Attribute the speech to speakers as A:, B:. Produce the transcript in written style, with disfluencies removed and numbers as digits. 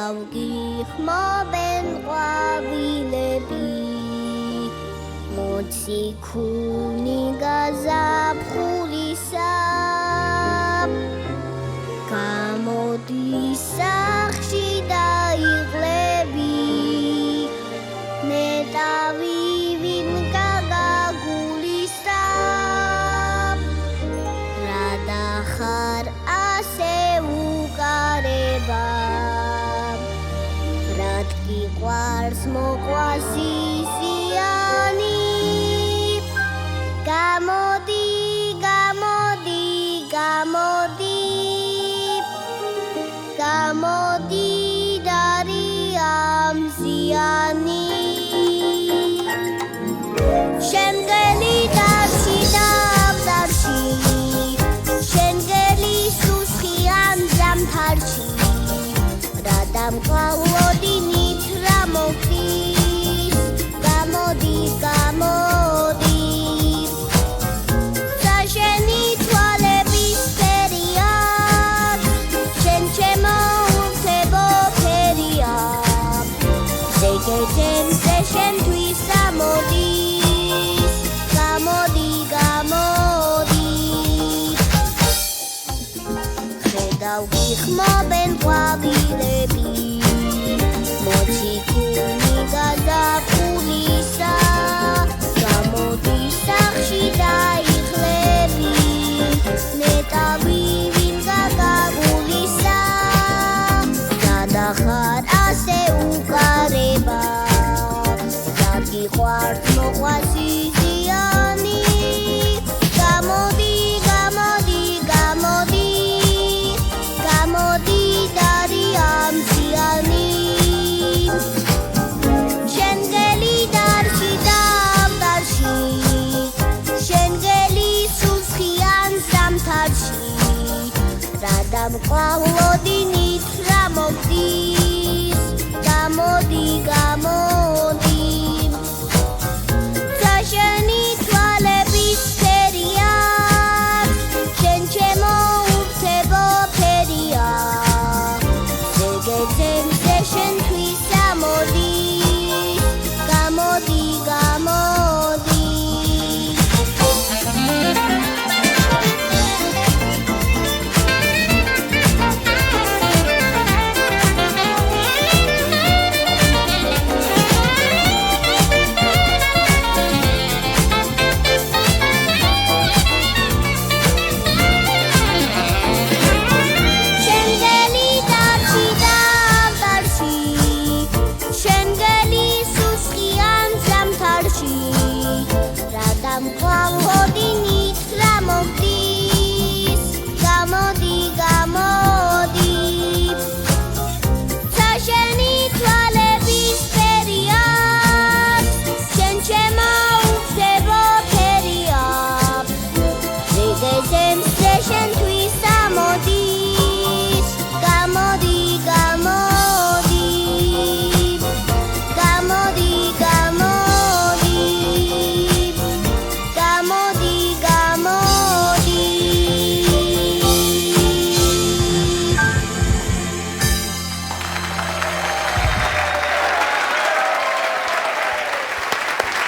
A: დავგიხმობენ ყვავილები მოციქული გაზაფხულისა გამოდის სახში დაიღლები ნეტავი ვინ გაგაგულისა რა დახარ ასე უკარება რად გიყვარს მოყვასი ზიანი გამოდი გამოდი გამოდი გამოდი დარიამ ზიანი შემგელი დარში დაბდარში შემგელი სუსხიან ზამთარში რა დამყავლოდი ნითრა მოგდის გამოდი გამოდი საშენი თვალების ფერია შენ ჩემო ურთებო ფერია ზეგეთენზე შენთვის ამოდის გამოდი გამოდი ხედავ გიხმობენ ყვავილები მოციქული გაზაფხულისა გამოდის სახში დაიღლები ნეტავი ვინ გაგაგულისა რა დახარ ასე უკარება რად გიყვარს მოყვასი ზიანი გამოდი გამოდი გამოდი გამოდი დარიამ ზიანი შემგელი დარში დაბდარში შემგელი სუსხიან ზამთარში რა დამყავლო